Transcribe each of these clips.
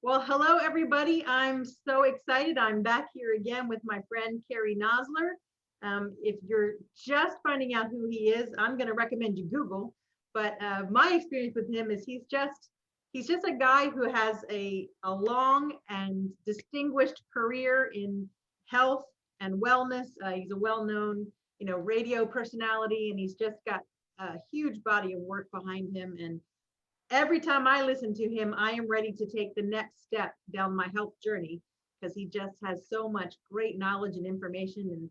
Well, hello, everybody. I'm so excited. I'm back here again with my friend, Cary Nosler. If you're just finding out who he is, I'm going to recommend you Google. But my experience with him is he's just a guy who has a long and distinguished career in health and wellness. He's a well-known, radio personality, and he's just got a huge body of work behind him. And every time I listen to him, I am ready to take the next step down my health journey because he just has so much great knowledge and information, and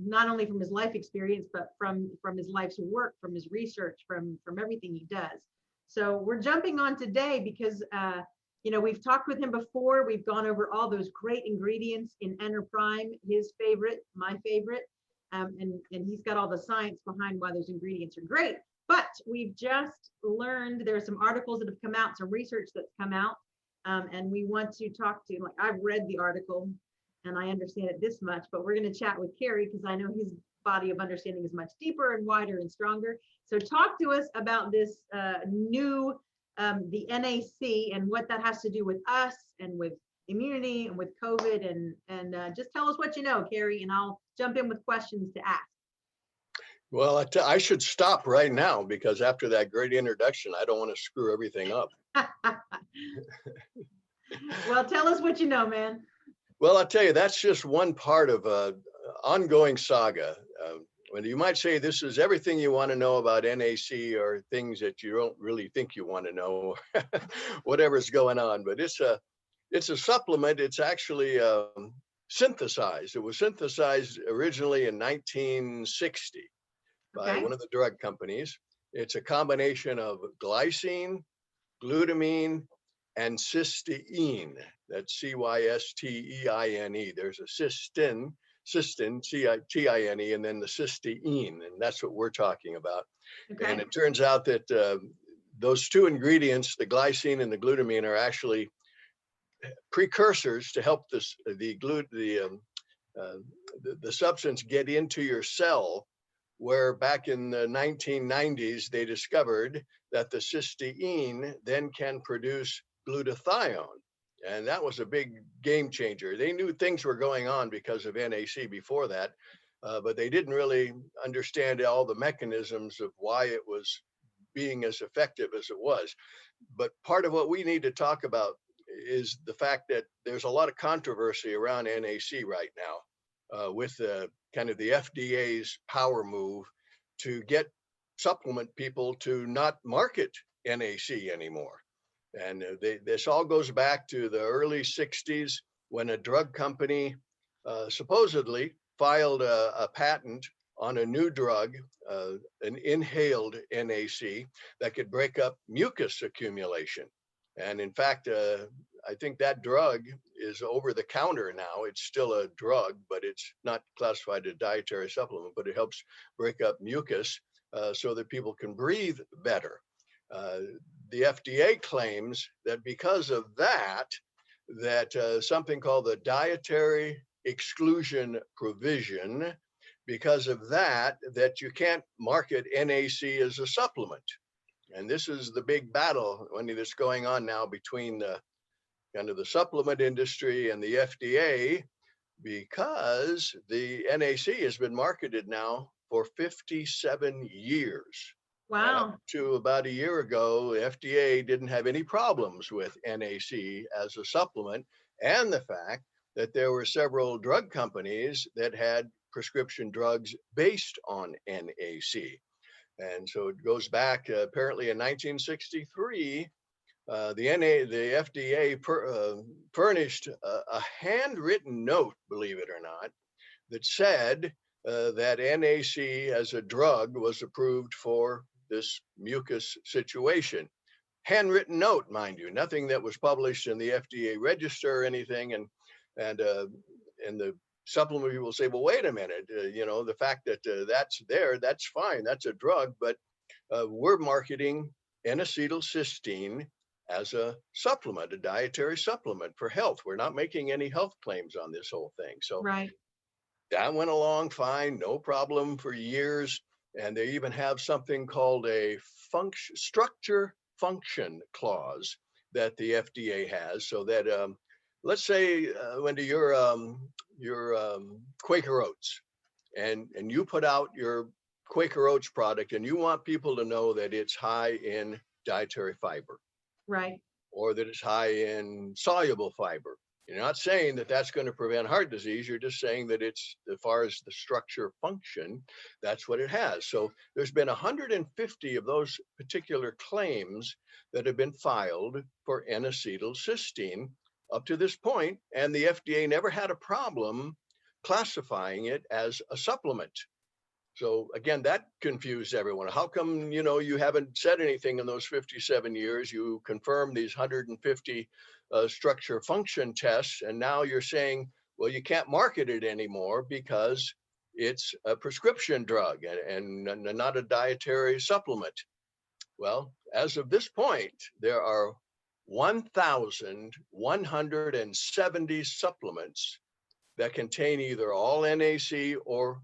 not only from his life experience, but from his life's work, from his research, from everything he does. So we're jumping on today because we've talked with him before. We've gone over all those great ingredients in EnerPrime, his favorite, my favorite, and he's got all the science behind why those ingredients are great. But we've just learned there are some articles that have come out, some research that's come out, and we want to talk to, I've read the article and I understand it this much, but we're going to chat with Cary because I know his body of understanding is much deeper and wider and stronger. So talk to us about this new, the NAC, and what that has to do with us and with immunity and with COVID, and just tell us what you know, Cary, and I'll jump in with questions to ask. Well, I should stop right now because after that great introduction, I don't want to screw everything up. Well, tell us what you know, man. Well, I'll tell you, that's just one part of an ongoing saga. When you might say this is everything you want to know about NAC, or things that you don't really think you want to know, whatever's going on. But it's a supplement. It's actually synthesized. It was synthesized originally in 1960. By one of the drug companies. It's a combination of glycine, glutamine, and cysteine. That's cysteine. There's a cystine, T-I-N-E, and then the cysteine, and that's what we're talking about. Okay. And it turns out that those two ingredients, the glycine and the glutamine, are actually precursors to help the substance get into your cell, where back in the 1990s, they discovered that the cysteine then can produce glutathione. And that was a big game changer. They knew things were going on because of NAC before that, but they didn't really understand all the mechanisms of why it was being as effective as it was. But part of what we need to talk about is the fact that there's a lot of controversy around NAC right now, with kind of the FDA's power move to get supplement people to not market NAC anymore. And this all goes back to the early 60s when a drug company supposedly filed a patent on a new drug, an inhaled NAC that could break up mucus accumulation. And in fact, I think that drug is over the counter now. It's still a drug, but it's not classified as a dietary supplement, but it helps break up mucus so that people can breathe better. The FDA claims that because of that, something called the dietary exclusion provision, because of that you can't market NAC as a supplement. And this is the big battle, Wendy, that's going on now between the kind of the supplement industry and the FDA, because the NAC has been marketed now for 57 years. Wow. Up to about a year ago, the FDA didn't have any problems with NAC as a supplement, and the fact that there were several drug companies that had prescription drugs based on NAC. And so it goes back apparently in 1963, the FDA furnished a handwritten note, believe it or not, that said that NAC as a drug was approved for this mucus situation. Handwritten note, mind you, nothing that was published in the FDA register or anything. And the supplement people say, well, wait a minute, the fact that that's there, that's fine, that's a drug, but we're marketing N-acetylcysteine as a supplement, a dietary supplement for health. We're not making any health claims on this whole thing. So right. That went along fine, no problem for years. And they even have something called a structure function clause that the FDA has, so that let's say, Wendy, you're Quaker Oats, and you put out your Quaker Oats product, and you want people to know that it's high in dietary fiber, Right. or that it's high in soluble fiber. You're not saying that that's going to prevent heart disease. You're just saying that it's, as far as the structure function, that's what it has. So there's been 150 of those particular claims that have been filed for N-acetylcysteine up to this point, and the FDA never had a problem classifying it as a supplement. So again, that confused everyone. How come, you haven't said anything in those 57 years? You confirmed these 150 structure function tests, and now you're saying, well, you can't market it anymore because it's a prescription drug and not a dietary supplement. Well, as of this point, there are 1,170 supplements that contain either all NAC or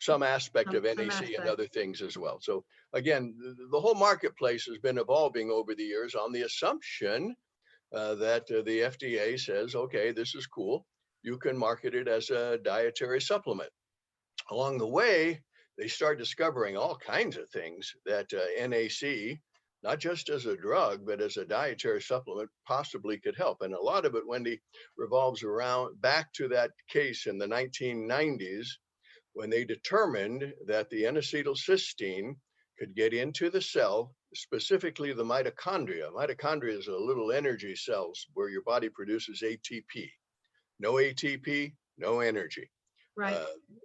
some aspect of Some NAC and aspect. other things as well. So again, the whole marketplace has been evolving over the years on the assumption that the FDA says, okay, this is cool. You can market it as a dietary supplement. Along the way, they start discovering all kinds of things that NAC, not just as a drug, but as a dietary supplement, possibly could help. And a lot of it, Wendy, revolves around back to that case in the 1990s, when they determined that the N-acetylcysteine could get into the cell, specifically the mitochondria. Mitochondria is a little energy cells where your body produces ATP. No ATP, no energy. Right.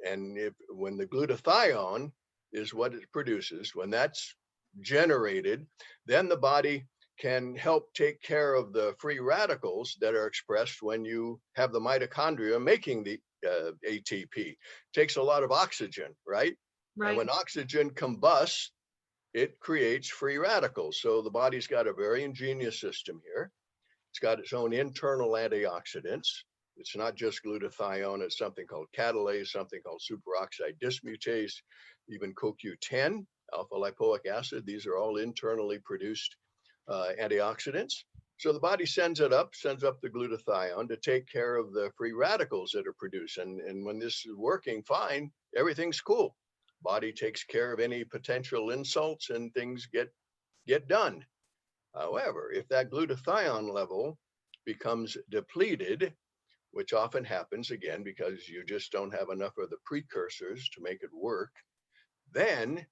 And when the glutathione is what it produces, when that's generated, then the body can help take care of the free radicals that are expressed when you have the mitochondria making the ATP. Takes a lot of oxygen, right? Right. And when oxygen combusts, it creates free radicals. So the body's got a very ingenious system here. It's got its own internal antioxidants. It's not just glutathione, it's something called catalase, something called superoxide dismutase, even CoQ10, alpha lipoic acid. These are all internally produced antioxidants. So the body sends up the glutathione to take care of the free radicals that are produced. And when this is working fine, everything's cool. Body takes care of any potential insults and things get done. However, if that glutathione level becomes depleted, which often happens again because you just don't have enough of the precursors to make it work, then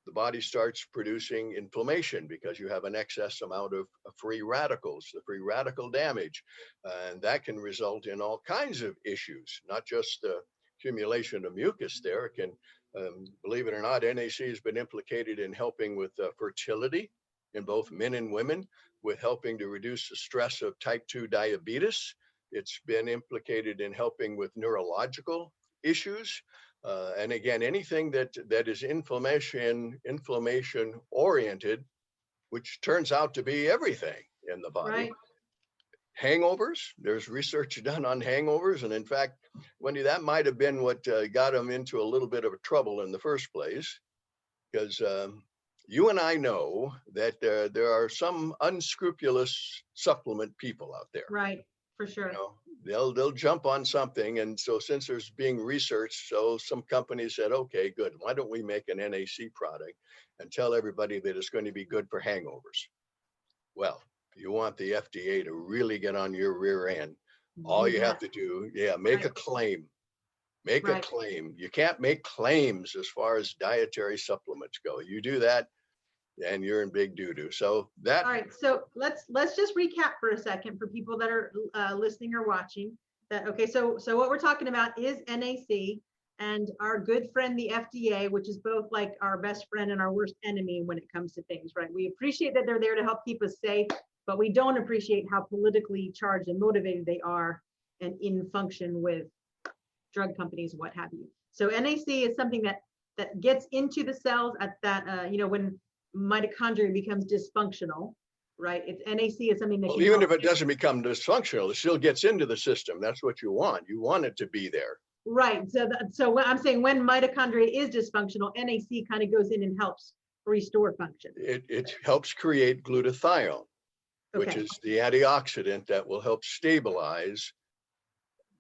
the body starts producing inflammation because you have an excess amount of free radicals, the free radical damage. And that can result in all kinds of issues, not just the accumulation of mucus there. It can, believe it or not, NAC has been implicated in helping with fertility in both men and women, with helping to reduce the stress of type 2 diabetes. It's been implicated in helping with neurological issues. And again, anything that is inflammation oriented, which turns out to be everything in the body. Right. Hangovers, there's research done on hangovers. And in fact, Wendy, that might have been what got them into a little bit of trouble in the first place, because you and I know that there are some unscrupulous supplement people out there. Right. For sure. They'll jump on something. And so since there's being researched, so some companies said, okay, good. Why don't we make an NAC product and tell everybody that it's going to be good for hangovers? Well, you want the FDA to really get on your rear end. All you have to do, make a claim. Make a claim. You can't make claims as far as dietary supplements go. You do that, and you're in big doo-doo. So that. All right. So let's just recap for a second for people that are listening or watching. Okay. So what we're talking about is NAC and our good friend, the FDA, which is both like our best friend and our worst enemy when it comes to things, right? We appreciate that they're there to help keep us safe, but we don't appreciate how politically charged and motivated they are and in function with drug companies, what have you. So NAC is something that gets into the cells at that, when mitochondria becomes dysfunctional, right? It's NAC is something that Well, even if it doesn't become dysfunctional, it still gets into the system. That's what you want. You want it to be there. Right. So what I'm saying, when mitochondria is dysfunctional, NAC kind of goes in and helps restore function. It helps create glutathione. which Okay, is the antioxidant that will help stabilize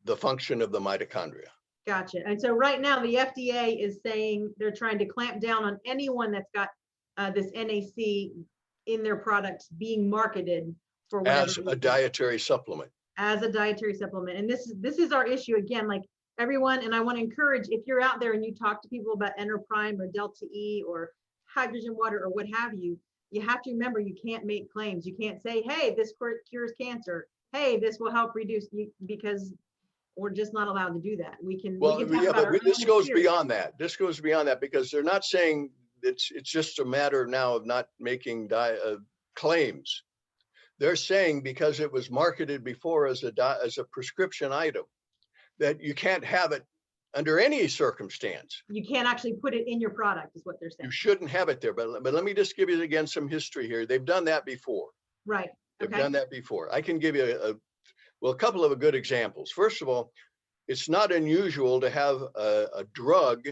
the function of the mitochondria. gotcha. And so right now the FDA is saying they're trying to clamp down on anyone that's got this NAC in their products being marketed for whatever As a reason, dietary supplement. as a dietary supplement. And this is our issue again, like everyone, and I want to encourage, if you're out there and you talk to people about EnerPrime or Delta E or hydrogen water or what have you, you have to remember you can't make claims. You can't say, hey, this cures cancer. Hey, this will help reduce you, because we're just not allowed to do that. We can Well, talk yeah, about but our this own goes experience. beyond that. This goes beyond that, because they're not saying it's just a matter now of not making claims. They're saying because it was marketed before as a prescription item, that you can't have it under any circumstance. You can't actually put it in your product, is what they're saying. You shouldn't have it there. But let me just give you again some history here. They've done that before. Right. They've Okay. done that before. I can give you a couple of good examples. First of all, it's not unusual to have a drug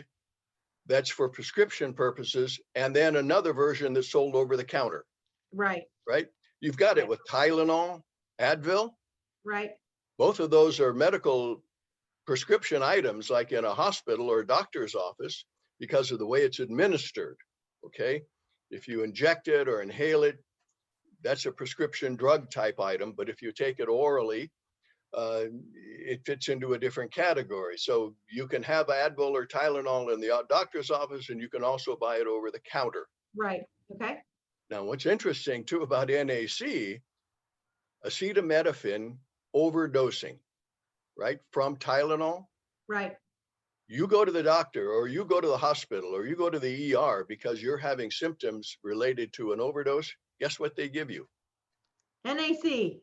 that's for prescription purposes and then another version that's sold over the counter. Right. Right? You've got Right. it with Tylenol, Advil. Right. Both of those are medical prescription items, like in a hospital or a doctor's office, because of the way it's administered. Okay. If you inject it or inhale it, that's a prescription drug type item. But if you take it orally, it fits into a different category. So you can have Advil or Tylenol in the doctor's office, and you can also buy it over the counter. Right. Okay. Now, what's interesting too about NAC, acetaminophen overdosing, right, from Tylenol. Right. You go to the doctor or you go to the hospital or you go to the ER because you're having symptoms related to an overdose. Guess what they give you? NAC.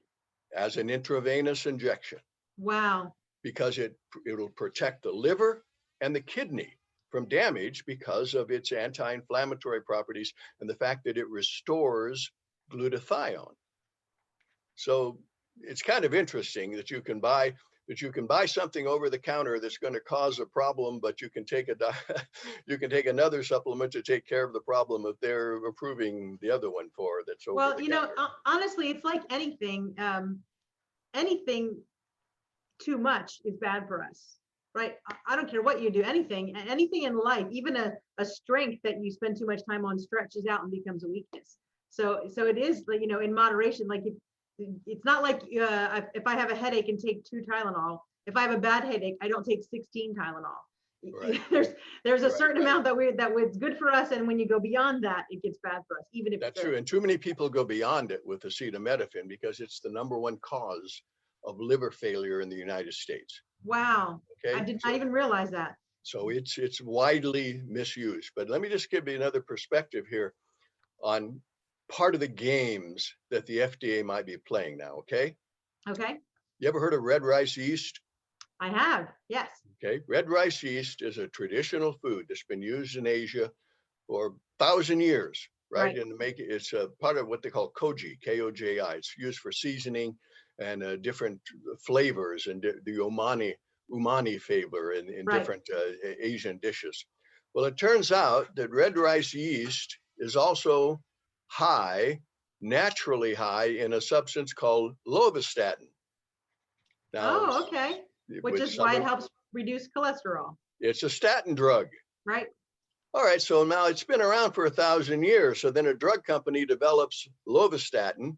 As an intravenous injection. Wow. Because it'll protect the liver and the kidney from damage because of its anti-inflammatory properties and the fact that it restores glutathione. So it's kind of interesting that you can buy something over the counter that's going to cause a problem, but you can take another supplement to take care of the problem that they're approving the other one for. That's over Well, the you know, counter. honestly, it's like anything. Anything too much is bad for us, right? I don't care what you do. Anything in life, even a strength that you spend too much time on, stretches out and becomes a weakness. So it is, you know, in moderation. Like it's not like if I have a headache and take 2 Tylenol. If I have a bad headache, I don't take 16 Tylenol. Right. There's a Right, certain right. amount that was good for us, and when you go beyond that, it gets bad for us. Even if That's true. And too many people go beyond it with acetaminophen because it's the #1 cause of liver failure in the United States. Wow. Okay. I did not even realize that. So it's widely misused. But let me just give you another perspective here on part of the games that the FDA might be playing now. Okay. Okay. You ever heard of red rice yeast? I have. Yes. Okay. Red rice yeast is a traditional food that's been used in Asia for 1,000 years, right? And it's a part of what they call koji, K-O-J-I. It's used for seasoning and different flavors and the umami flavor in different Asian dishes. Well, it turns out that red rice yeast is also naturally high in a substance called lovastatin. Now, okay. Which is why it helps reduce cholesterol. It's a statin drug. Right. All right, so now it's been around for 1,000 years. So then a drug company develops lovastatin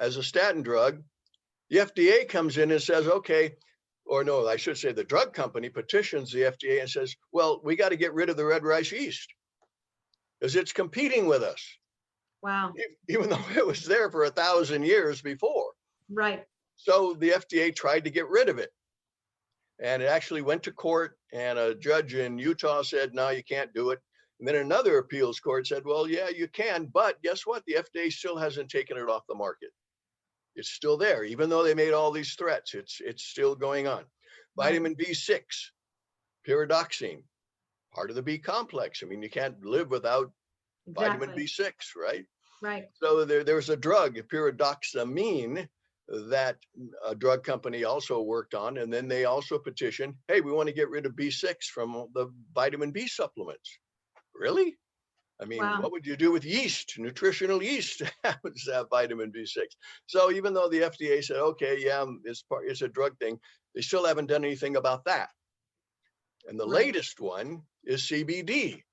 as a statin drug. The FDA comes in and says, okay, or no, I should say the drug company petitions the FDA and says, well, we got to get rid of the red rice yeast because it's competing with us. Wow. Even though it was there for 1,000 years before. Right. So the FDA tried to get rid of it. And it actually went to court, and a judge in Utah said, no, you can't do it. And then another appeals court said, well, yeah, you can, but guess what? The FDA still hasn't taken it off the market. It's still there, even though they made all these threats. It's still going on. Right. Vitamin B6, pyridoxine, part of the B complex. I mean, you can't live without vitamin B6, right? Right. So there's a drug, pyridoxamine, that a drug company also worked on, and then they also petitioned, hey, we want to get rid of B6 from the vitamin B supplements. Really? I mean, Wow. what would you do with yeast? Nutritional yeast happens to have vitamin B6. So even though the FDA said, okay, yeah, it's a drug thing, they still haven't done anything about that. And the Right. latest one is CBD.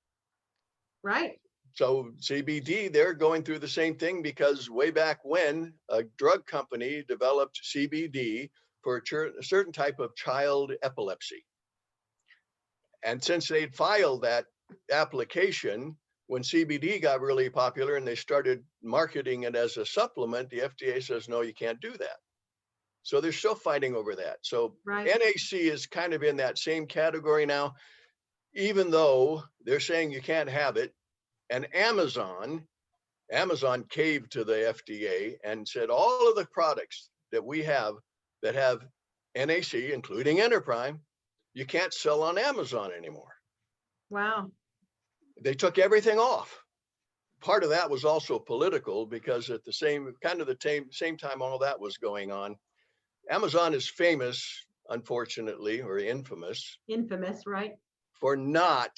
Right. So CBD, they're going through the same thing because way back when a drug company developed CBD for a certain type of child epilepsy. And since they'd filed that application, when CBD got really popular and they started marketing it as a supplement, the FDA says, no, you can't do that. So they're still fighting over that. So Right. NAC is kind of in that same category now, even though they're saying you can't have it. And Amazon caved to the FDA and said all of the products that we have that have NAC, including EnerPrime, you can't sell on Amazon anymore. Wow. They took everything off. Part of that was also political because at the same time all that was going on, Amazon is famous, unfortunately, or infamous, Infamous, right? for not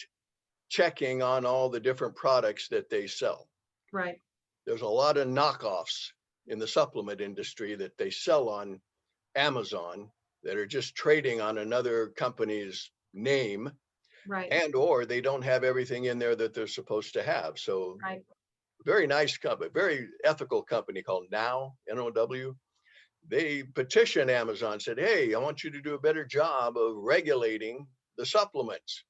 checking on all the different products that they sell. Right. There's a lot of knockoffs in the supplement industry that they sell on Amazon that are just trading on another company's name, Right. and or they don't have everything in there that they're supposed to have. So Right. very nice company, very ethical company called Now, N-O-W. They petitioned Amazon, said, hey, I want you to do a better job of regulating the supplements.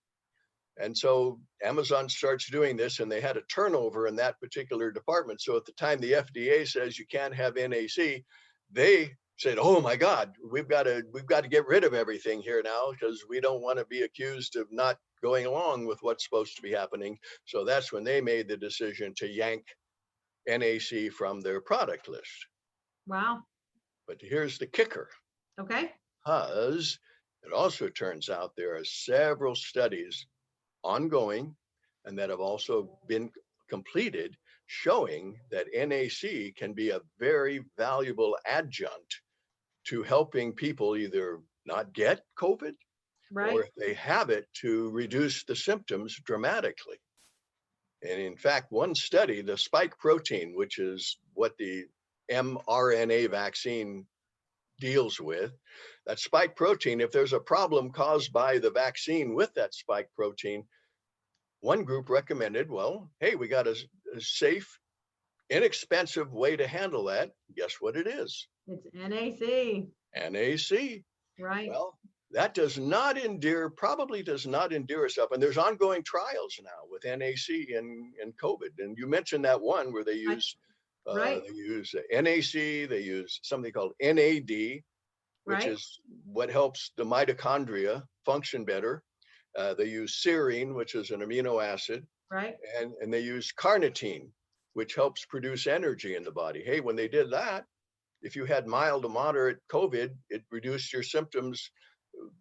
And so Amazon starts doing this, and they had a turnover in that particular department. So at the time the FDA says you can't have NAC, they said, oh my God, we've got to get rid of everything here now because we don't want to be accused of not going along with what's supposed to be happening. So that's when they made the decision to yank NAC from their product list. Wow. But here's the kicker, Okay. because it also turns out there are several studies ongoing and that have also been completed showing that NAC can be a very valuable adjunct to helping people either not get COVID Right. or if they have it to reduce the symptoms dramatically. And in fact, one study, the spike protein, which is what the mRNA vaccine deals with, that spike protein, if there's a problem caused by the vaccine with that spike protein, one group recommended, well, hey, we got a safe, inexpensive way to handle that. Guess what it is? It's NAC. NAC. Right. Well, that probably does not endear itself. And there's ongoing trials now with NAC and COVID. And you mentioned that one where they use Right. NAC, they use something called NAD, which Right. is what helps the mitochondria function better. They use serine, which is an amino acid, Right. and they use carnitine, which helps produce energy in the body. Hey, when they did that, if you had mild to moderate COVID, it reduced your symptoms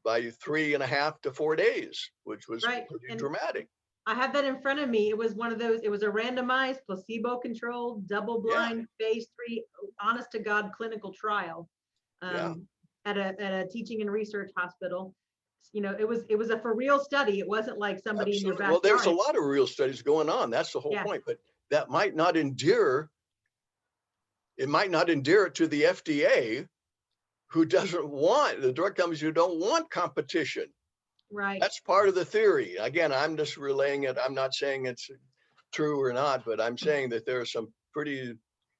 by 3.5 to 4 days, which was Right. pretty And dramatic. I have that in front of me. It was one of those, it was a randomized, placebo-controlled, Yeah, double-blind, phase 3, honest to God clinical trial yeah, at a teaching and research hospital. You know, it was a for real study. It wasn't like somebody in your absolutely. Well, there's a backyard. lot of real studies going on. That's the whole Yes. point. But that might not endear. It might not endear it to the FDA, who doesn't want the drug companies who don't want competition. Right. That's part of the theory. Again, I'm just relaying it. I'm not saying it's true or not, but I'm saying that there are some pretty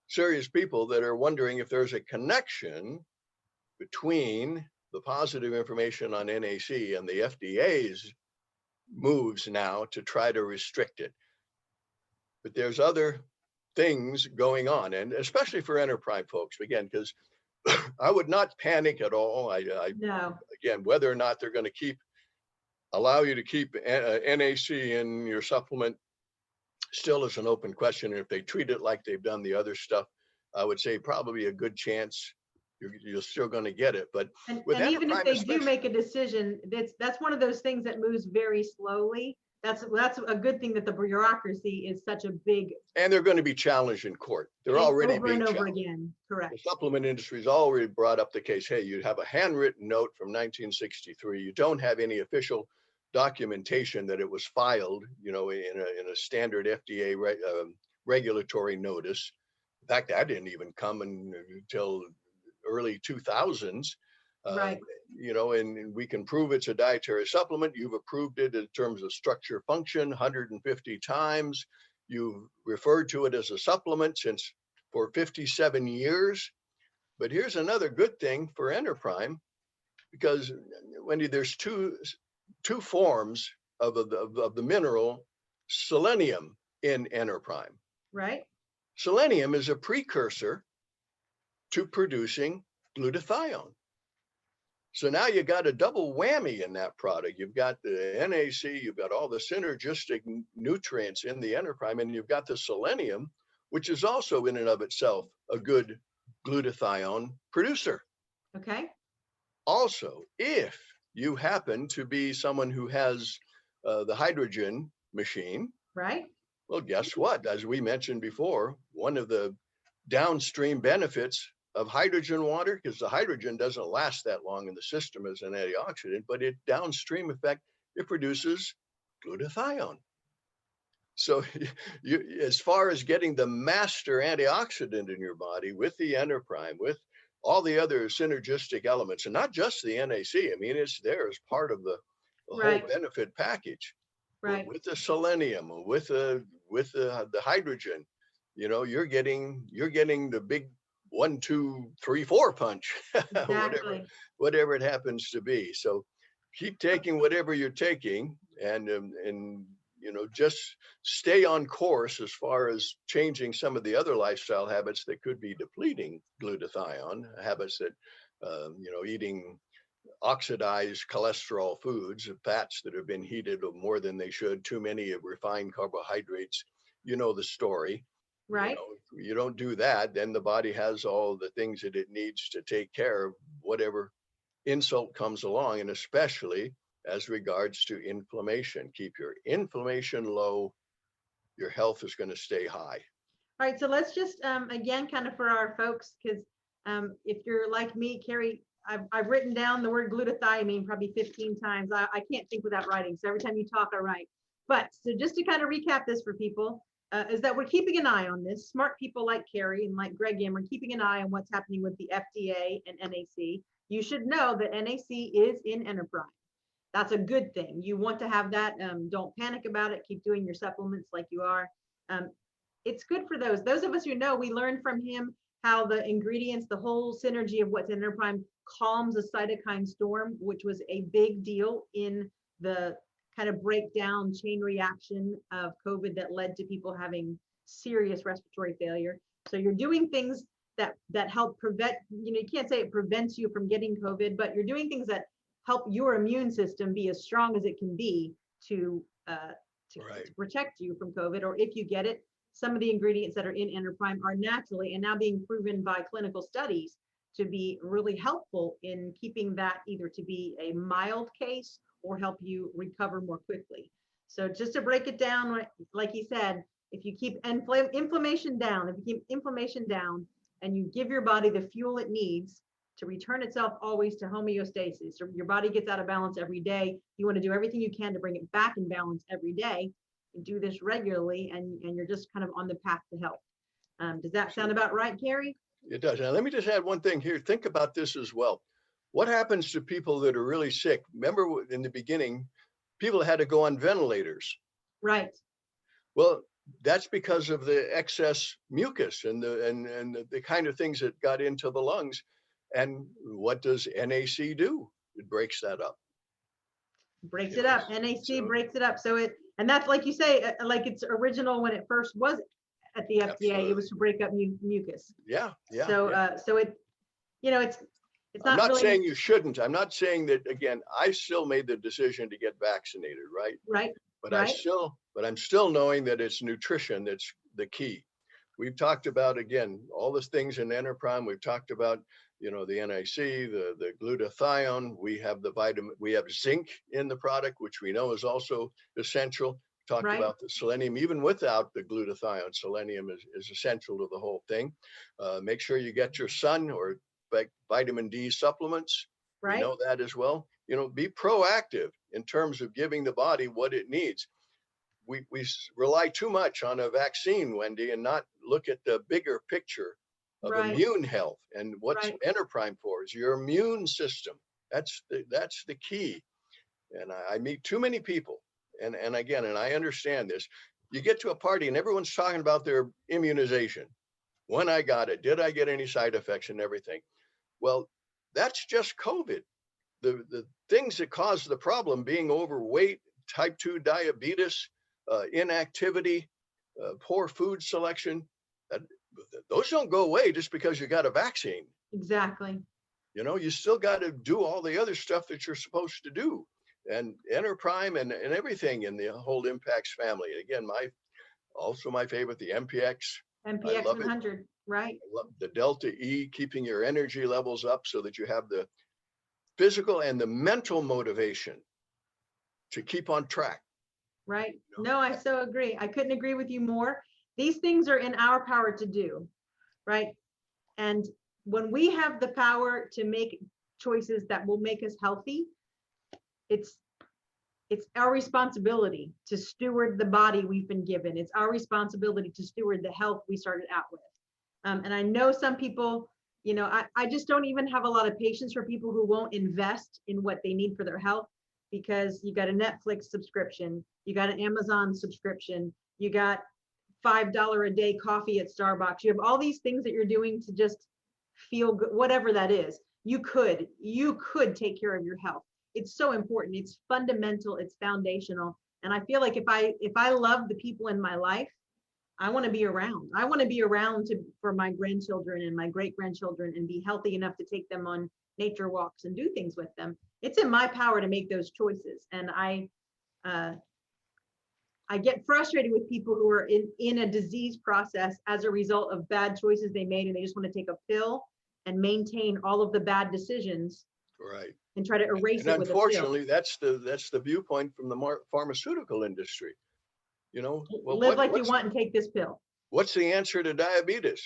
serious people that are wondering if there's a connection between the positive information on NAC and the FDA's moves now to try to restrict it. But there's other things going on, and especially for EnerPrime folks, again, because I would not panic at all. No. Again, whether or not they're going to allow you to keep NAC in your supplement still is an open question. And if they treat it like they've done the other stuff, I would say probably a good chance you're still going to get it. But with and even if they do especially, make a decision, that's one of those things that moves very slowly. That's a good thing that the bureaucracy is such a big, and they're going to be challenged in court. They're already over being and over challenged. again. Correct. The supplement industry's already brought up the case. Hey, you have a handwritten note from 1963. You don't have any official documentation that it was filed, in a standard FDA regulatory notice. In fact, that didn't even come until early 2000s. Right. And we can prove it's a dietary supplement. You've approved it in terms of structure function 150 times. You've referred to it as a supplement for 57 years. But here's another good thing for EnerPrime, because Wendy, there's two forms of the mineral selenium in EnerPrime. Right. Selenium is a precursor to producing glutathione. So now you got a double whammy in that product. You've got the NAC, you've got all the synergistic nutrients in the EnerPrime, and you've got the selenium, which is also in and of itself a good glutathione producer. Okay. Also, if you happen to be someone who has the hydrogen machine, right? Well, guess what? As we mentioned before, one of the downstream benefits of hydrogen water, because the hydrogen doesn't last that long in the system as an antioxidant, but it downstream effect, it produces glutathione. So as far as getting the master antioxidant in your body with the EnerPrime, with all the other synergistic elements, and not just the NAC, I mean, it's there as part of the whole benefit package. Right. With the selenium, with the hydrogen, you're getting the big 1, 2, 3, 4 punch, Exactly. whatever it happens to be. So keep taking whatever you're taking, and just stay on course as far as changing some of the other lifestyle habits that could be depleting glutathione, habits that eating oxidized cholesterol foods, fats that have been heated more than they should, too many of refined carbohydrates. You know the story. Right. You don't do that, then the body has all the things that it needs to take care of whatever insult comes along, and especially as regards to inflammation. Keep your inflammation low, your health is going to stay high. All right, so let's just again, kind of for our folks, because if you're like me, Cary, I've written down the word glutathione probably 15 times. I can't think without writing, so every time you talk, I write. But so just to kind of recap this for people, is that we're keeping an eye on this. Smart people like Cary and like Greg Am are keeping an eye on what's happening with the FDA and NAC. You should know that NAC is in EnerPrime. That's a good thing. You want to have that. Don't panic about it. Keep doing your supplements like you are. It's good for those of us who know. We learned from him how the ingredients, the whole synergy of what's in EnerPrime calms a cytokine storm, which was a big deal in the kind of breakdown chain reaction of COVID that led to people having serious respiratory failure. So you're doing things that help prevent, you can't say it prevents you from getting COVID, but you're doing things that help your immune system be as strong as it can be to protect you from COVID, or if you get it. Some of the ingredients that are in EnerPrime are naturally and now being proven by clinical studies to be really helpful in keeping that either to be a mild case or help you recover more quickly. So just to break it down, like he said, if you keep inflammation down, and you give your body the fuel it needs to return itself always to homeostasis, or your body gets out of balance every day, you want to do everything you can to bring it back in balance every day. You do this regularly, and you're just kind of on the path to health. Does that sound about right, Cary? It does. Now, let me just add one thing here. Think about this as well. What happens to people that are really sick? Remember in the beginning, people had to go on ventilators. Right. Well, that's because of the excess mucus and the kind of things that got into the lungs. And what does NAC do? It breaks that up. Breaks it up. NAC breaks it up. So and that's like you say, like it's original when it first was at the FDA. Absolutely. It was to break up mucus. Yeah. So so it, it's not. I'm not really saying you shouldn't. I'm not saying that. Again, I still made the decision to get vaccinated, right? Right. But I'm still knowing that it's nutrition that's the key. We've talked about, again, all the things in EnerPrime. We've talked about, the NAC, the glutathione. We have the vitamin. We have zinc in the product, which we know is also essential. Talked about the selenium. Even without the glutathione, selenium is essential to the whole thing. Make sure you get your sun or vitamin D supplements. Right. We know that as well. be proactive in terms of giving the body what it needs. We rely too much on a vaccine, Wendy, and not look at the bigger picture of Right, immune health. And what's right. EnerPrime for is your immune system. That's the key. And I meet too many people, and again, and I understand this. You get to a party and everyone's talking about their immunization. When I got it, did I get any side effects and everything? Well, that's just COVID. The things that cause the problem, being overweight, type 2 diabetes, inactivity, poor food selection, uh, those don't go away just because you got a vaccine. Exactly. You still got to do all the other stuff that you're supposed to do. And EnerPrime and everything in the whole Impacts family. Again, my favorite, the MPX. I MPX love it. 100, right? I love the Delta E, keeping your energy levels up so that you have the physical and the mental motivation to keep on track. Right. No, I so agree. I couldn't agree with you more. These things are in our power to do, right? And when we have the power to make choices that will make us healthy, it's our responsibility to steward the body we've been given. It's our responsibility to steward the health we started out with. And I know some people, I just don't even have a lot of patience for people who won't invest in what they need for their health, because you got a Netflix subscription, you got an Amazon subscription, you got $5 a day coffee at Starbucks. You have all these things that you're doing to just feel good, whatever that is. You could take care of your health. It's so important. It's fundamental. It's foundational. And I feel like if I love the people in my life, I want to be around. I want to be around for my grandchildren and my great grandchildren and be healthy enough to take them on nature walks and do things with them. It's in my power to make those choices. And I get frustrated with people who are in a disease process as a result of bad choices they made, and they just want to take a pill and maintain all of the bad decisions. Right. And try to erase it with a pill. Unfortunately, that's the viewpoint from the pharmaceutical industry. Well, live like you want and take this pill. What's the answer to diabetes?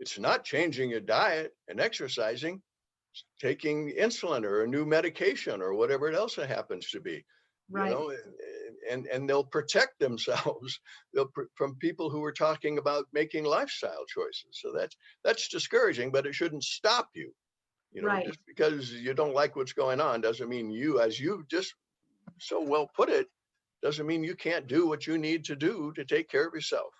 It's not changing your diet and exercising. It's taking insulin or a new medication or whatever else it happens to be. Right. And they'll protect themselves from people who are talking about making lifestyle choices. So that's discouraging, but it shouldn't stop you. Right. Just because you don't like what's going on doesn't mean you, as you just so well put it, doesn't mean you can't do what you need to do to take care of yourself.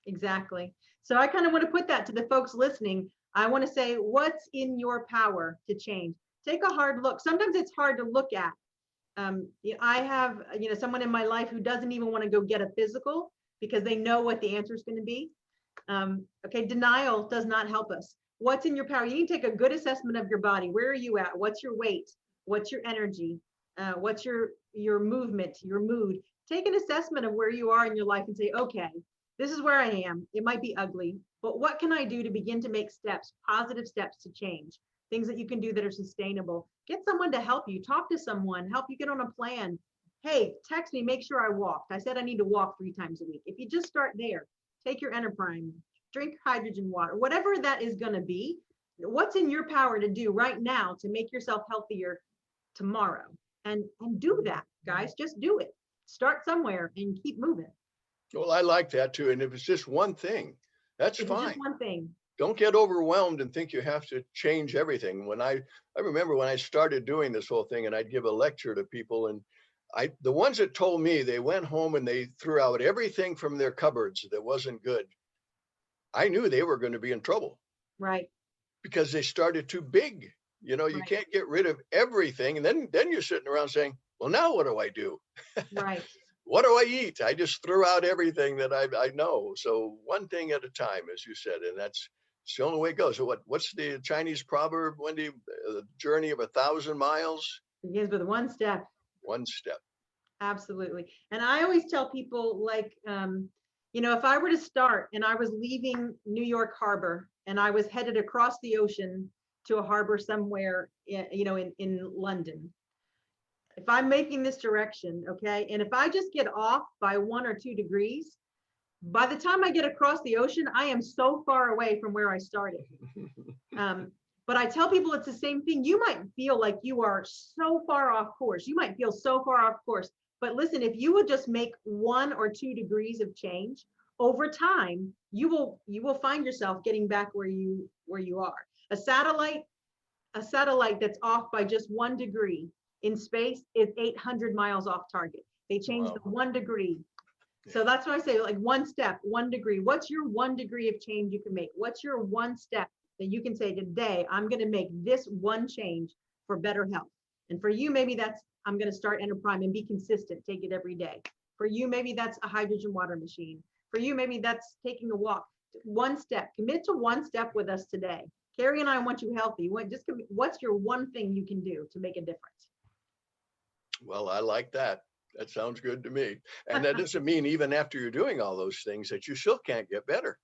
Exactly. So I kind of want to put that to the folks listening. I want to say, what's in your power to change? Take a hard look. Sometimes it's hard to look at. I have, someone in my life who doesn't even want to go get a physical because they know what the answer is going to be. Okay, denial does not help us. What's in your power? You need to take a good assessment of your body. Where are you at? What's your weight? What's your energy? What's your movement, your mood? Take an assessment of where you are in your life and say, okay, this is where I am. It might be ugly, but what can I do to begin to make steps, positive steps to change? Things that you can do that are sustainable. Get someone to help you. Talk to someone. Help you get on a plan. Hey, text me. Make sure I walked. I said I need to walk 3 times a week. If you just start there, take your EnerPrime, drink hydrogen water, whatever that is going to be. What's in your power to do right now to make yourself healthier tomorrow? And do that, guys. Just do it. Start somewhere and keep moving. Well, I like that too. And if it's just one thing, that's If fine. It's just one thing. Don't get overwhelmed and think you have to change everything. When I remember when I started doing this whole thing, and I'd give a lecture to people, and the ones that told me they went home and they threw out everything from their cupboards that wasn't good, I knew they were going to be in trouble. Right. Because they started too big. You can't get rid of everything. And then you're sitting around saying, well, now what do I do? Right. What do I eat? I just threw out everything that I know. So one thing at a time, as you said, and it's the only way it goes. So what's the Chinese proverb, Wendy? The journey of 1,000 miles? Begins with one step. One step. Absolutely. And I always tell people, like, if I were to start and I was leaving New York Harbor and I was headed across the ocean to a harbor somewhere, in London, if I'm making this direction, okay, and if I just get off by 1 or 2 degrees, by the time I get across the ocean, I am so far away from where I started. But I tell people it's the same thing. You might feel like you are so far off course. You might feel so far off course. But listen, if you would just make 1 or 2 degrees of change over time, you will find yourself getting back where you are. A satellite that's off by just 1 degree in space is 800 miles off target. They changed Wow. the 1 degree. So Yeah. that's why I say, like, 1 step, 1 degree. What's your 1 degree of change you can make? What's your 1 step that you can say, today, I'm going to make this 1 change for better health? And for you, maybe that's, I'm going to start EnerPrime and be consistent, take it every day. For you, maybe that's a hydrogen water machine. For you, maybe that's taking a walk. 1 step, commit to 1 step with us today. Cary and I want you healthy. What's your 1 thing you can do to make a difference? Well, I like that. That sounds good to me. And that doesn't mean even after you're doing all those things that you still can't get better.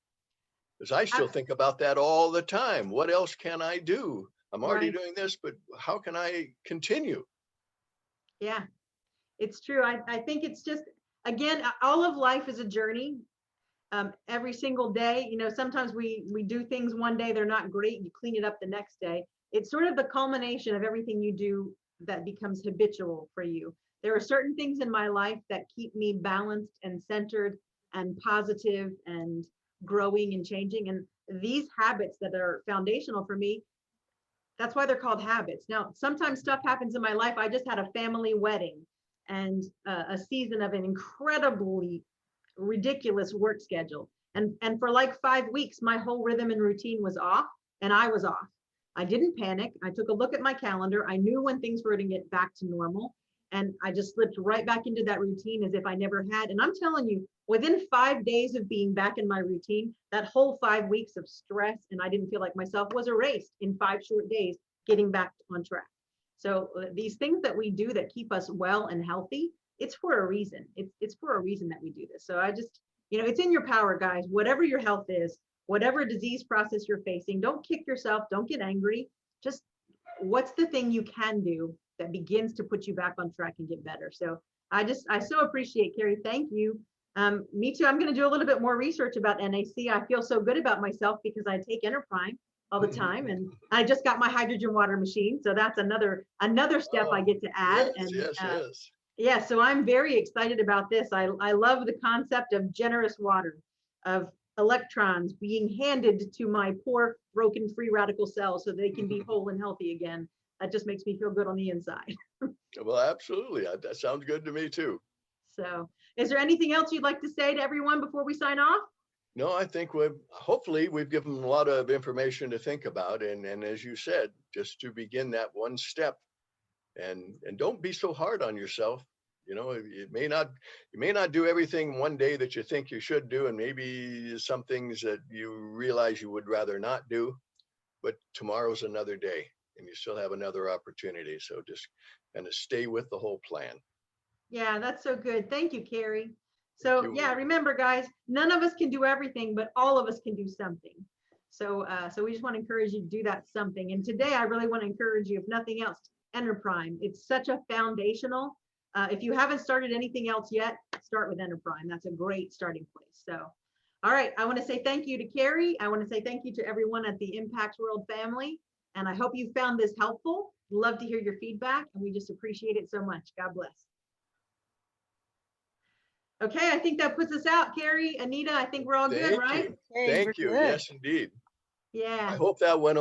Because I still think about that all the time. What else can I do? I'm already Right. doing this, but how can I continue? Yeah, it's true. I think it's just, again, all of life is a journey. Every single day, sometimes we do things one day, they're not great, you clean it up the next day. It's sort of the culmination of everything you do that becomes habitual for you. There are certain things in my life that keep me balanced and centered and positive and growing and changing. And these habits that are foundational for me, that's why they're called habits. Now, sometimes stuff happens in my life. I just had a family wedding and a season of an incredibly ridiculous work schedule. And for like 5 weeks, my whole rhythm and routine was off, and I was off. I didn't panic. I took a look at my calendar. I knew when things were going to get back to normal. And I just slipped right back into that routine as if I never had. And I'm telling you, within 5 days of being back in my routine, that whole 5 weeks of stress, and I didn't feel like myself, was erased in 5 short days, getting back on track. So these things that we do that keep us well and healthy, it's for a reason. It's for a reason that we do this. So I just, it's in your power, guys. Whatever your health is, whatever disease process you're facing, don't kick yourself, don't get angry. Just, what's the thing you can do that begins to put you back on track and get better? So I so appreciate, Cary. Thank you. Me too. I'm going to do a little bit more research about NAC. I feel so good about myself because I take EnerPrime all the time, and I just got my hydrogen water machine. So that's another step I get to add. Yes, And yes. yeah, so I'm very excited about this. I love the concept of generous water, of electrons being handed to my poor, broken, free radical cells so they can be whole and healthy again. That just makes me feel good on the inside. Well, absolutely. That sounds good to me too. So, is there anything else you'd like to say to everyone before we sign off? No, I think hopefully we've given them a lot of information to think about. And as you said, just to begin that 1 step, and don't be so hard on yourself. You may not do everything one day that you think you should do, and maybe some things that you realize you would rather not do, but tomorrow's another day and you still have another opportunity. So just kind of stay with the whole plan. Yeah, that's so good. Thank you, Cary. Thank So you, yeah, Wendy. remember, guys, none of us can do everything, but all of us can do something. So we just want to encourage you to do that something. And today I really want to encourage you, if nothing else, EnerPrime. It's such a foundational. If you haven't started anything else yet, start with EnerPrime. That's a great starting place. So, all right, I want to say thank you to Cary. I want to say thank you to everyone at the Impact World family. And I hope you found this helpful. Love to hear your feedback, and we just appreciate it so much. God bless. Okay, I think that puts us out, Cary, Anita. I think we're all good, Thank right? you. Okay, we're Thank you. good. Yes, indeed. I Yeah. hope that went